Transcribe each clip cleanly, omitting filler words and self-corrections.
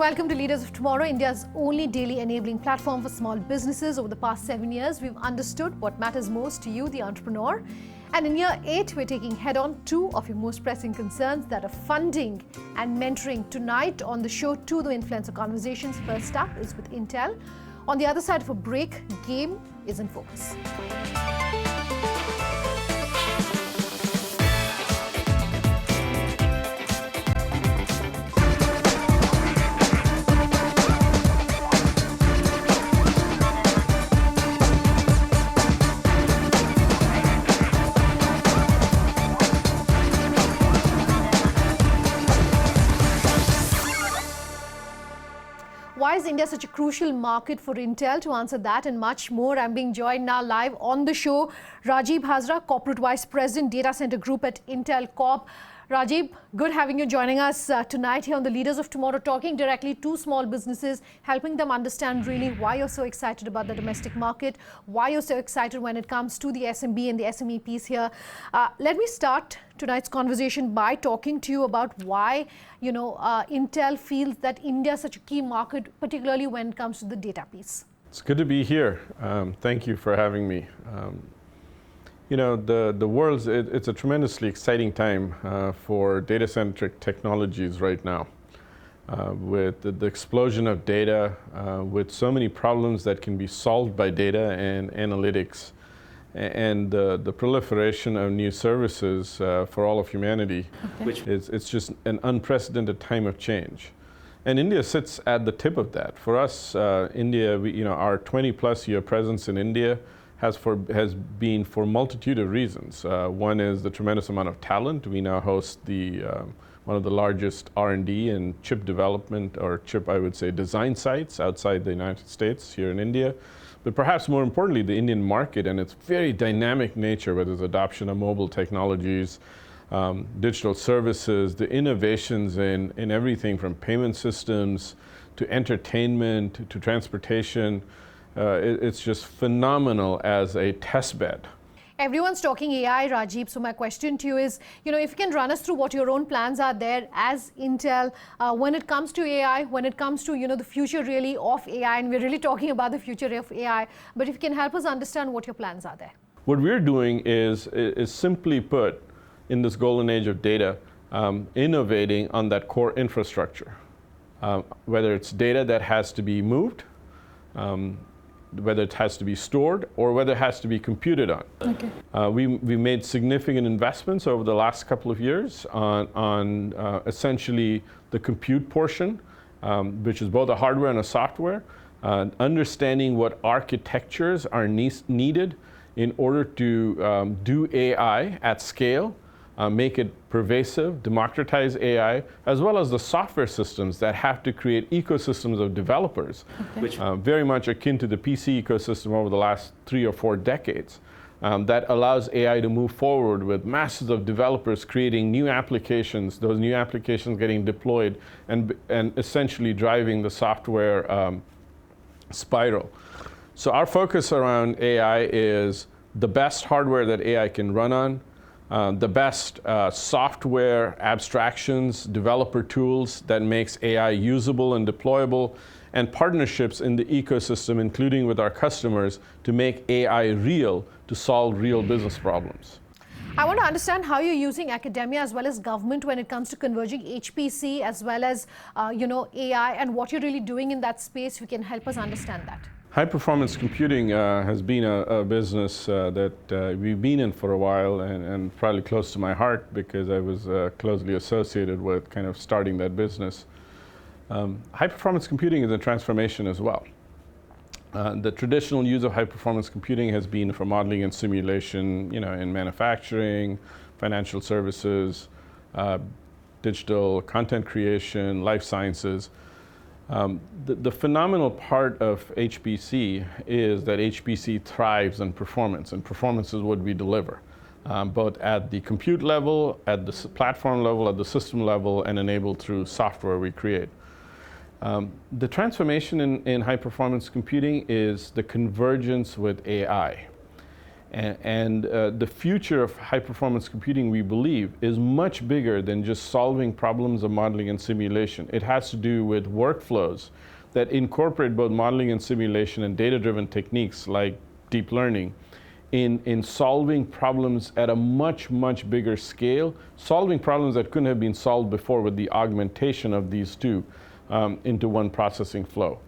Welcome to Leaders of Tomorrow, India's only daily enabling platform for small businesses. Over the past 7 years, we've understood what matters most to you, the entrepreneur. And in year 8, we're taking head-on 2 of your most pressing concerns, that are funding and mentoring. Tonight on the show, 2 the influencer conversations. First up is with Intel. On the other side of a break, game is in focus. Why is India such a crucial market for Intel? To answer that and much more, I'm being joined now live on the show, Rajeeb Hazra, Corporate Vice President, Data Center Group at Intel Corp. Rajeeb, good having you joining us tonight here on the Leaders of Tomorrow, talking directly to small businesses, helping them understand really why you're so excited about the domestic market, why you're so excited when it comes to the SMB and the SME piece here. Let me start tonight's conversation by talking to you about why, Intel feels that India is such a key market, particularly when it comes to the data piece. It's good to be here. Thank you for having me. The world's, it's a tremendously exciting time for data-centric technologies right now. With the explosion of data, with so many problems that can be solved by data and analytics, and the proliferation of new services for all of humanity, it's just an unprecedented time of change. And India sits at the tip of that. For us, India, our 20-plus year presence in India has been for a multitude of reasons. One is the tremendous amount of talent. We now host one of the largest R&D and chip development, or chip, I would say, design sites outside the United States here in India. But perhaps more importantly, the Indian market and its very dynamic nature, whether it's adoption of mobile technologies, digital services, the innovations in everything from payment systems to entertainment to transportation. It's just phenomenal as a test bed. Everyone's talking AI, Rajeeb, so my question to you is, if you can run us through what your own plans are there as Intel when it comes to AI, when it comes to, the future really of AI, and we're really talking about the future of AI, but if you can help us understand what your plans are there. What we're doing is simply put, in this golden age of data, innovating on that core infrastructure, whether it's data that has to be moved, whether it has to be stored, or whether it has to be computed on. Okay. We made significant investments over the last couple of years on essentially the compute portion, which is both a hardware and a software, understanding what architectures are needed in order to do AI at scale, make it pervasive, democratize AI, as well as the software systems that have to create ecosystems of developers, which very much akin to the PC ecosystem over the last 3 or 4 decades, that allows AI to move forward with masses of developers creating new applications, those new applications getting deployed and essentially driving the software spiral. So our focus around AI is the best hardware that AI can run on, the best software abstractions, developer tools that makes AI usable and deployable, and partnerships in the ecosystem, including with our customers, to make AI real, to solve real business problems. I want to understand how you're using academia as well as government when it comes to converging HPC as well as AI, and what you're really doing in that space. If you can help us understand that. High-performance computing has been a business that we've been in for a while, and probably close to my heart because I was closely associated with kind of starting that business. High-performance computing is a transformation as well. The traditional use of high-performance computing has been for modeling and simulation, in manufacturing, financial services, digital content creation, life sciences. The phenomenal part of HPC is that HPC thrives on performance, and performance is what we deliver, both at the compute level, at the platform level, at the system level, and enabled through software we create. The transformation in high-performance computing is the convergence with AI. And the future of high-performance computing, we believe, is much bigger than just solving problems of modeling and simulation. It has to do with workflows that incorporate both modeling and simulation and data-driven techniques like deep learning in solving problems at a much, much bigger scale, solving problems that couldn't have been solved before with the augmentation of these two into one processing flow.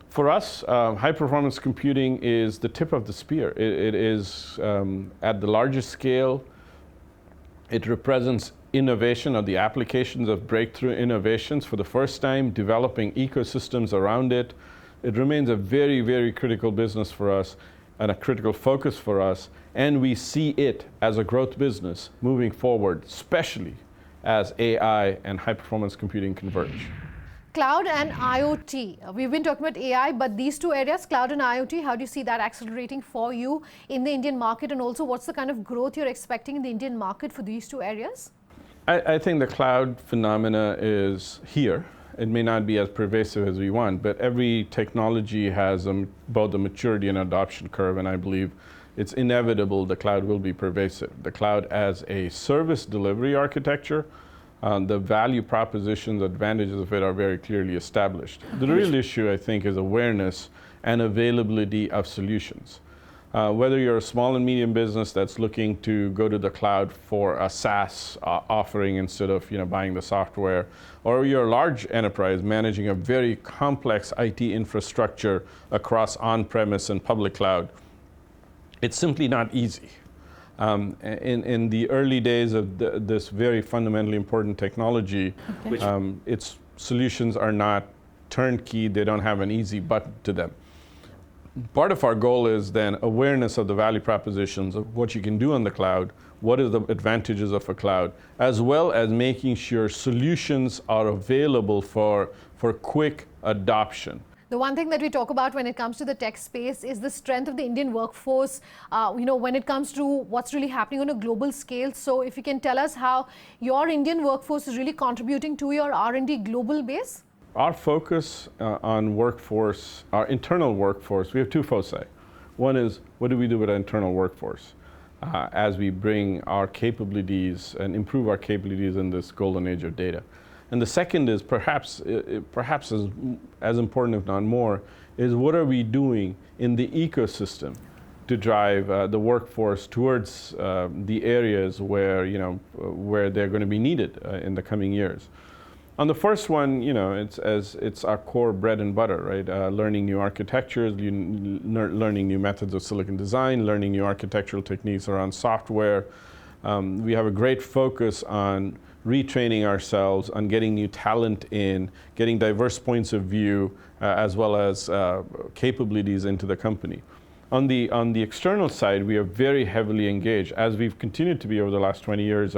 For us, high-performance computing is the tip of the spear. It is at the largest scale. It represents innovation, or the applications of breakthrough innovations for the first time, developing ecosystems around it. It remains a very, very critical business for us and a critical focus for us, and we see it as a growth business moving forward, especially as AI and high-performance computing converge. Cloud and IoT. We've been talking about AI, but these two areas, cloud and IoT, how do you see that accelerating for you in the Indian market? And also, what's the kind of growth you're expecting in the Indian market for these two areas? I think the cloud phenomena is here. It may not be as pervasive as we want, but every technology has both a maturity and adoption curve, and I believe it's inevitable the cloud will be pervasive. The cloud as a service delivery architecture, the value propositions, advantages of it are very clearly established. The real issue, I think, is awareness and availability of solutions. Whether you're a small and medium business that's looking to go to the cloud for a SaaS offering instead of buying the software, or you're a large enterprise managing a very complex IT infrastructure across on-premise and public cloud, it's simply not easy. In the early days of this very fundamentally important technology, its solutions are not turnkey, they don't have an easy button to them. Part of our goal is then awareness of the value propositions of what you can do on the cloud, what is the advantages of a cloud, as well as making sure solutions are available for quick adoption. The one thing that we talk about when it comes to the tech space is the strength of the Indian workforce, when it comes to what's really happening on a global scale. So if you can tell us how your Indian workforce is really contributing to your R&D global base? Our focus on workforce, our internal workforce, we have two foci. One is, what do we do with our internal workforce as we bring our capabilities and improve our capabilities in this golden age of data? And the second is perhaps as important, if not more, is what are we doing in the ecosystem to drive the workforce towards the areas where they're going to be needed in the coming years. On the first one, it's our core bread and butter, right? Learning new architectures, learning new methods of silicon design, learning new architectural techniques around software. We have a great focus on retraining ourselves, on getting new talent in, getting diverse points of view, as well as capabilities into the company. On the external side, we are very heavily engaged, as we've continued to be over the last 20 years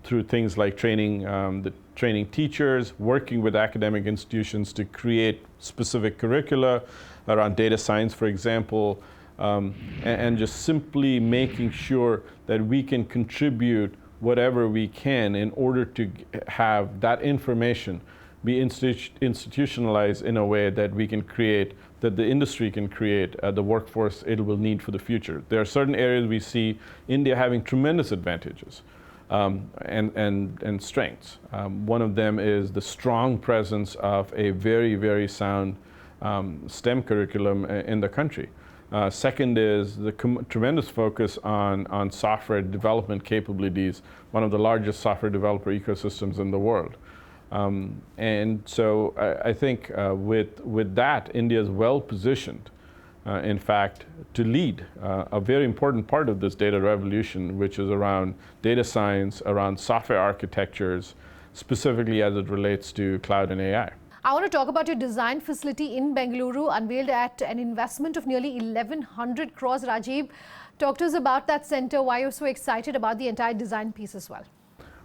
through things like training teachers, working with academic institutions to create specific curricula around data science, for example, and just simply making sure that we can contribute whatever we can in order to have that information be institutionalized in a way that we can create, that the industry can create the workforce it will need for the future. There are certain areas we see India having tremendous advantages and strengths. One of them is the strong presence of a very, very sound STEM curriculum in the country. Second is the tremendous focus on software development capabilities, one of the largest software developer ecosystems in the world. And so I think with that, India is well positioned, in fact, to lead a very important part of this data revolution, which is around data science, around software architectures, specifically as it relates to cloud and AI. I want to talk about your design facility in Bengaluru, unveiled at an investment of nearly 1,100 crores. Rajeeb, talk to us about that center, why you're so excited about the entire design piece as well.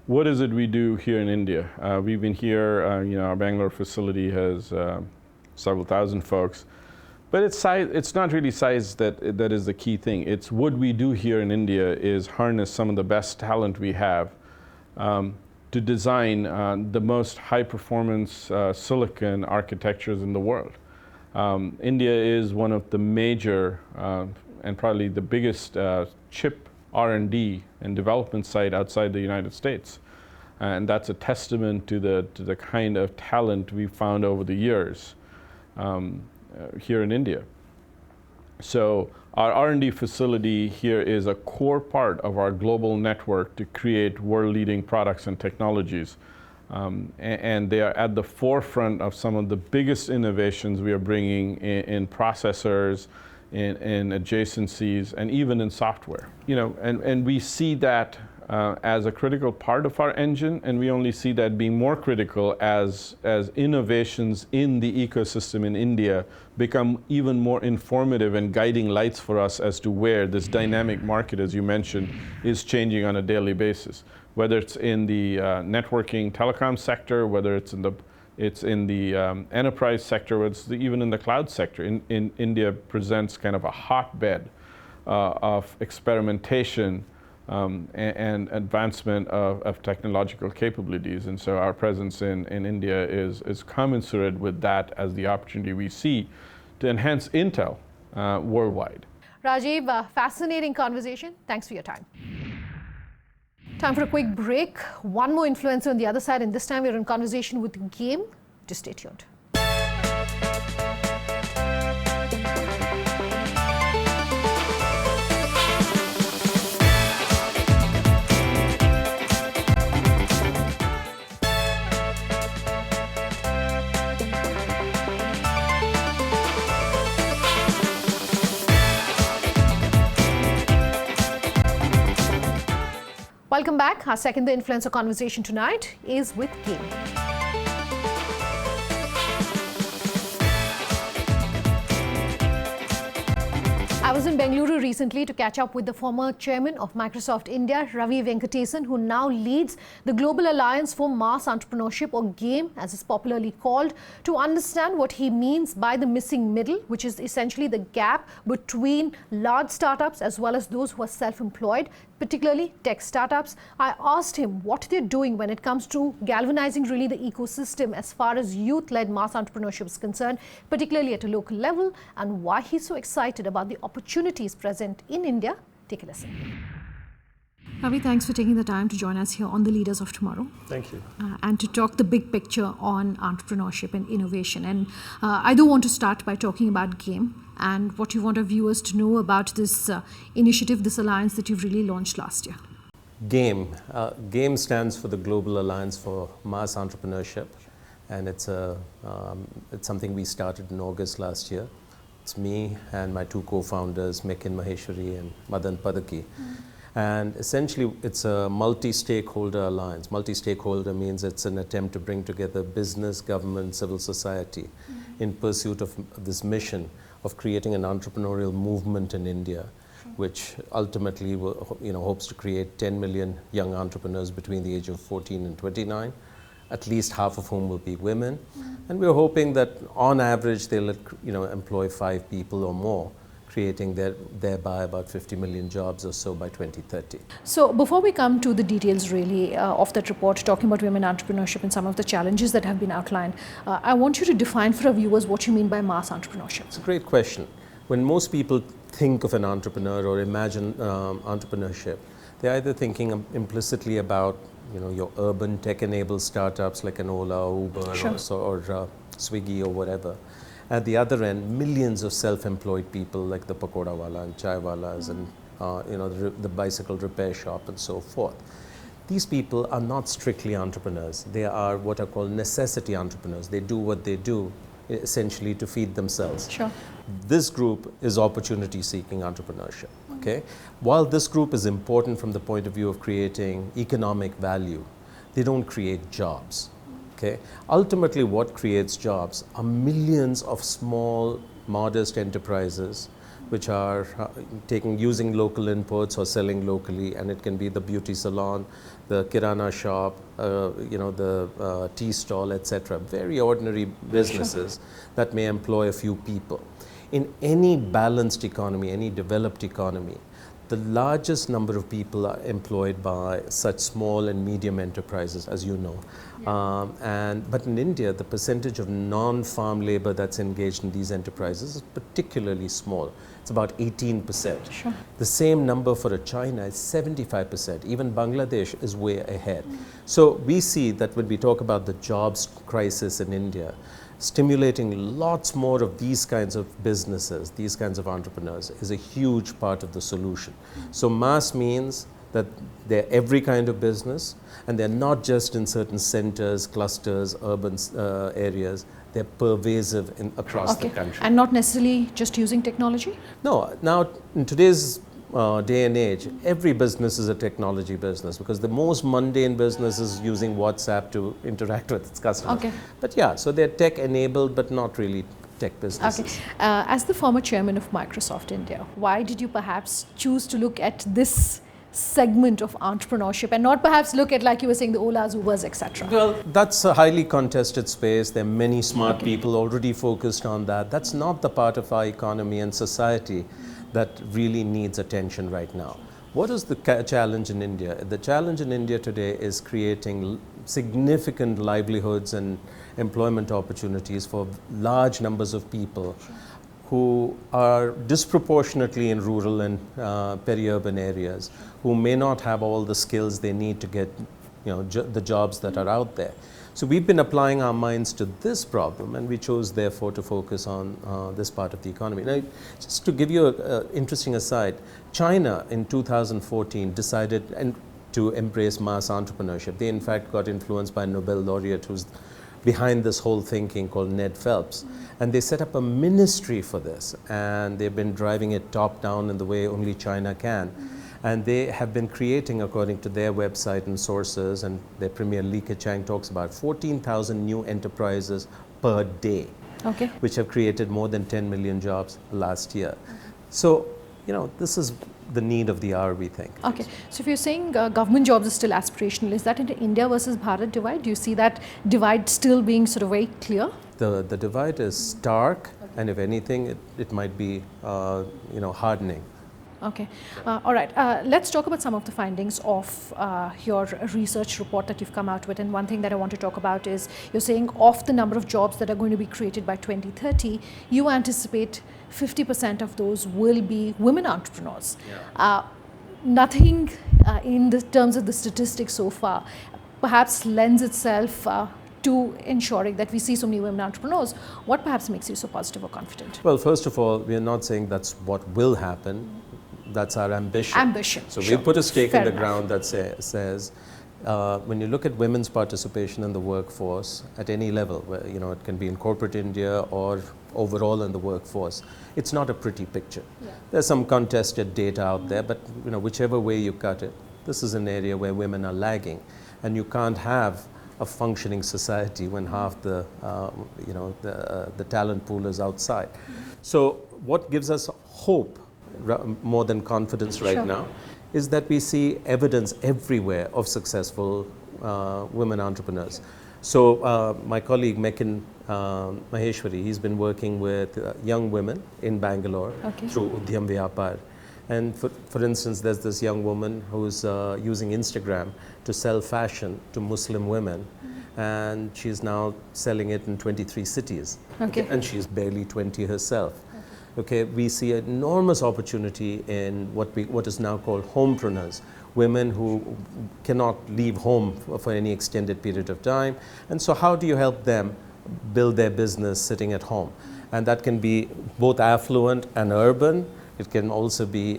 What is it we do here in India? We've been here, our Bangalore facility has several thousand folks, but it's not really size that is the key thing. It's what we do here in India is harness some of the best talent we have to design the most high-performance silicon architectures in the world. India is one of the major and probably the biggest chip R&D and development site outside the United States. And that's a testament to the kind of talent we found over the years here in India. So our R&D facility here is a core part of our global network to create world-leading products and technologies. And they are at the forefront of some of the biggest innovations we are bringing in processors, in adjacencies, and even in software. You know, and we see that as a critical part of our engine, and we only see that being more critical as innovations in the ecosystem in India become even more informative and guiding lights for us as to where this dynamic market, as you mentioned, is changing on a daily basis. Whether it's in the networking telecom sector, whether it's in the enterprise sector, whether it's even in the cloud sector. In India presents kind of a hotbed of experimentation and advancement of technological capabilities. And so our presence in India is commensurate with that as the opportunity we see to enhance Intel worldwide. Rajeeb, fascinating conversation. Thanks for your time. Time for a quick break. One more influencer on the other side, and this time we're in conversation with Game. Just stay tuned. Welcome back. Our second influencer conversation tonight is with Game. I was in Bengaluru recently to catch up with the former chairman of Microsoft India, Ravi Venkatesan, who now leads the Global Alliance for Mass Entrepreneurship, or GAME as it's popularly called, to understand what he means by the missing middle, which is essentially the gap between large startups as well as those who are self-employed, particularly tech startups. I asked him what they're doing when it comes to galvanizing really the ecosystem as far as youth-led mass entrepreneurship is concerned, particularly at a local level, and why he's so excited about the opportunities present in India. Take a listen. Ravi, thanks for taking the time to join us here on the Leaders of Tomorrow. Thank you. And to talk the big picture on entrepreneurship and innovation. And I do want to start by talking about GAME and what you want our viewers to know about this initiative, this alliance that you've really launched last year. GAME. GAME stands for the Global Alliance for Mass Entrepreneurship, and it's something we started in August last year. It's me and my two co-founders, Mekin Maheshwari and Madan Padaki. And essentially, it's a multi-stakeholder alliance. Multi-stakeholder means it's an attempt to bring together business, government, civil society in pursuit of this mission of creating an entrepreneurial movement in India, which ultimately will, hopes to create 10 million young entrepreneurs between the age of 14 and 29, at least half of whom will be women. And we're hoping that on average they'll employ 5 people or more, creating thereby about 50 million jobs or so by 2030. So before we come to the details really of that report, talking about women entrepreneurship and some of the challenges that have been outlined, I want you to define for our viewers what you mean by mass entrepreneurship. It's a great question. When most people think of an entrepreneur or imagine entrepreneurship, they're either thinking implicitly about your urban tech-enabled startups like an Ola, Uber, or Swiggy or whatever. At the other end, millions of self-employed people like the pakoda wala and chai walas and the bicycle repair shop and so forth. These people are not strictly entrepreneurs. They are what are called necessity entrepreneurs. They do what they do essentially to feed themselves. Sure. This group is opportunity-seeking entrepreneurship. Okay? While this group is important from the point of view of creating economic value, they don't create jobs. Okay? Ultimately, what creates jobs are millions of small, modest enterprises which are using local inputs or selling locally, and it can be the beauty salon, the kirana shop, the tea stall, etc. Very ordinary businesses that may employ a few people. In any balanced economy, any developed economy, the largest number of people are employed by such small and medium enterprises, as you know, But in India, the percentage of non-farm labor that's engaged in these enterprises is particularly small. It's about 18%. Sure. The same number for China is 75%. Even Bangladesh is way ahead. So we see that when we talk about the jobs crisis in India, stimulating lots more of these kinds of businesses, these kinds of entrepreneurs, is a huge part of the solution. So mass means that they're every kind of business, and they're not just in certain centers, clusters, urban areas. They're pervasive across the country. And not necessarily just using technology? No. Now, in today's day and age, every business is a technology business, because the most mundane business is using WhatsApp to interact with its customers. Okay. But yeah, so they're tech-enabled, but not really tech businesses. Okay. As the former chairman of Microsoft India, why did you perhaps choose to look at this segment of entrepreneurship and not perhaps look at, like you were saying, the Olas, Ubers, etc.? Well, that's a highly contested space. There are many smart people already focused on that. That's not the part of our economy and society that really needs attention right now. What is the challenge in India? The challenge in India today is creating significant livelihoods and employment opportunities for large numbers of people who are disproportionately in rural and peri-urban areas, who may not have all the skills they need to get the jobs that are out there. So we've been applying our minds to this problem, and we chose therefore to focus on this part of the economy. Now, just to give you an interesting aside, China in 2014 decided to embrace mass entrepreneurship. They in fact got influenced by a Nobel laureate who's behind this whole thinking, called Ned Phelps. And they set up a ministry for this, and they've been driving it top down in the way only China can. And they have been creating, according to their website and sources, and their premier Li Keqiang talks about 14,000 new enterprises per day, which have created more than 10 million jobs last year. So, this is the need of the hour, we think. Okay, so if you're saying government jobs are still aspirational, is that into India versus Bharat divide? Do you see that divide still being sort of very clear? The divide is stark, and if anything, it might be hardening. Okay, all right. Let's talk about some of the findings of your research report that you've come out with. And one thing that I want to talk about is, you're saying of the number of jobs that are going to be created by 2030, you anticipate 50% of those will be women entrepreneurs. Yeah. Nothing in the terms of the statistics so far perhaps lends itself to ensuring that we see so many women entrepreneurs. What perhaps makes you so positive or confident? Well, first of all, we are not saying that's what will happen. That's our ambition. Ambition. So we put a stake in the ground that says, when you look at women's participation in the workforce at any level, where, it can be in corporate India or overall in the workforce, it's not a pretty picture. Yeah. There's some contested data out there, but whichever way you cut it, this is an area where women are lagging, and you can't have a functioning society when half the talent pool is outside. So what gives us hope, more than confidence right now, is that we see evidence everywhere of successful women entrepreneurs. So my colleague Mekin Maheshwari, he's been working with young women in Bangalore through Udyam Vyapar. And for instance, there's this young woman who's using Instagram to sell fashion to Muslim women. And she's now selling it in 23 cities. And she's barely 20 herself. We see enormous opportunity in what is now called homepreneurs, women who cannot leave home for any extended period of time. And so how do you help them build their business sitting at home? And that can be both affluent and urban. It can also be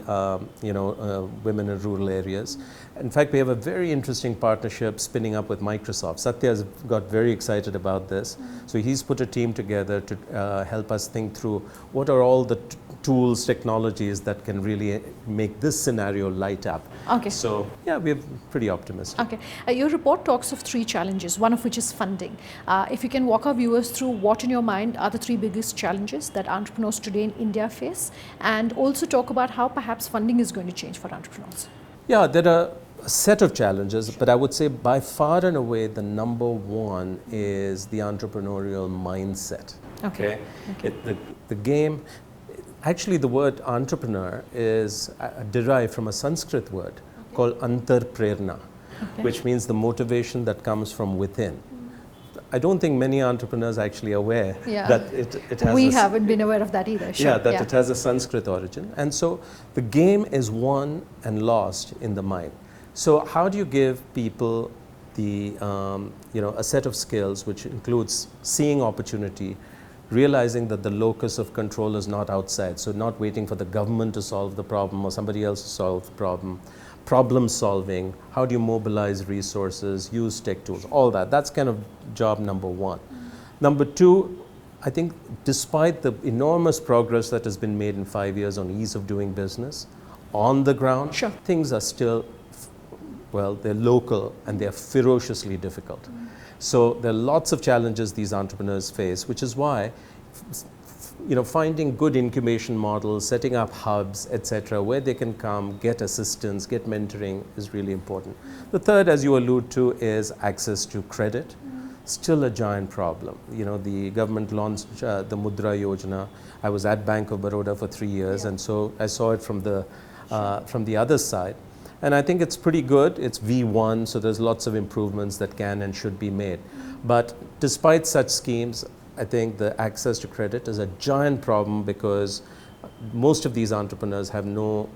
women in rural areas. In fact, we have a very interesting partnership spinning up with Microsoft. Satya has got very excited about this. So he's put a team together to help us think through what are all the tools, technologies that can really make this scenario light up. So yeah, we're pretty optimistic. Your report talks of 3 challenges, one of which is funding. If you can walk our viewers through what in your mind are the 3 biggest challenges that entrepreneurs today in India face, and also talk about how perhaps funding is going to change for entrepreneurs. Yeah, there are a set of challenges, but I would say by far and away the number one is the entrepreneurial mindset. The game, actually the word entrepreneur is derived from a Sanskrit word called antarprerna, which means the motivation that comes from within. I don't think many entrepreneurs are actually aware that it has We haven't been aware of that either. Sure. Yeah, that it has a Sanskrit origin. And so the game is won and lost in the mind. So how do you give people the, a set of skills which includes seeing opportunity, realizing that the locus of control is not outside, so not waiting for the government to solve the problem or somebody else to solve the problem solving, how do you mobilize resources, use tech tools, all that. That's kind of job number one. Number two, I think despite the enormous progress that has been made in 5 years on ease of doing business, on the ground, things are still, well, they're local and they're ferociously difficult. So there are lots of challenges these entrepreneurs face, which is why finding good incubation models, setting up hubs, etc., where they can come, get assistance, get mentoring is really important. The third, as you allude to, is access to credit. Still a giant problem. The government launched the Mudra Yojana. I was at Bank of Baroda for 3 years, and so I saw it from the other side. And I think it's pretty good. It's V1, so there's lots of improvements that can and should be made. But despite such schemes, I think the access to credit is a giant problem because most of these entrepreneurs have no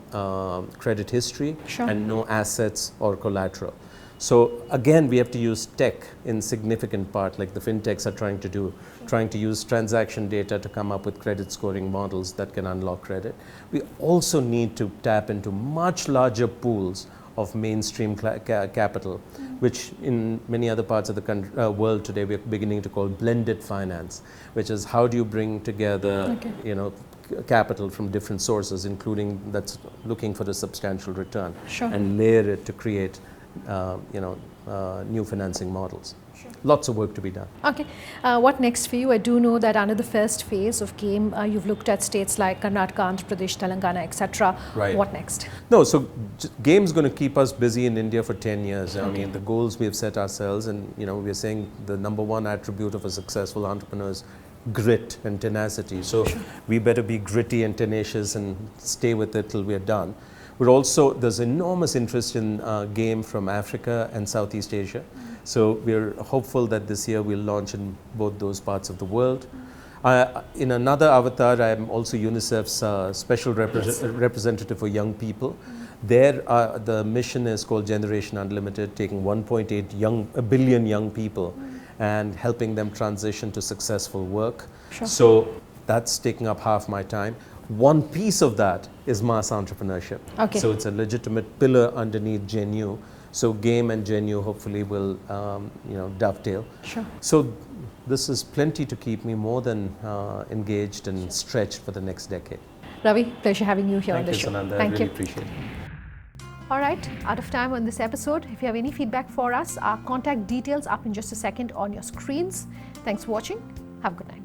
credit history and no assets or collateral. So again, we have to use tech in significant part, like the fintechs are trying to use transaction data to come up with credit scoring models that can unlock credit. We also need to tap into much larger pools of mainstream capital, which in many other parts of the world today we're beginning to call blended finance, which is how do you bring together capital from different sources, including that's looking for a substantial return, and layer it to create new financing models. Lots of work to be done. Okay. What next for you? I do know that under the first phase of GAME, you've looked at states like Karnataka, Andhra Pradesh, Telangana, etc. Right. What next? No, so GAME is going to keep us busy in India for 10 years. I mean, the goals we have set ourselves, and we're saying the number one attribute of a successful entrepreneur is grit and tenacity. So we better be gritty and tenacious and stay with it till we're done. But also, there's enormous interest in GAME from Africa and Southeast Asia. So we're hopeful that this year we'll launch in both those parts of the world. In another avatar, I'm also UNICEF's special representative for young people. There, the mission is called Generation Unlimited, taking 1.8 billion young people and helping them transition to successful work. So that's taking up half my time. One piece of that is mass entrepreneurship. So it's a legitimate pillar underneath GenU. So GAME and GenU hopefully will dovetail. So this is plenty to keep me more than engaged and stretched for the next decade. Ravi, pleasure having you here on the show. Thank you, Sananda. Thank I really you. appreciate it. All right, out of time on this episode. If you have any feedback for us, our contact details up in just a second on your screens. Thanks for watching. Have a good night.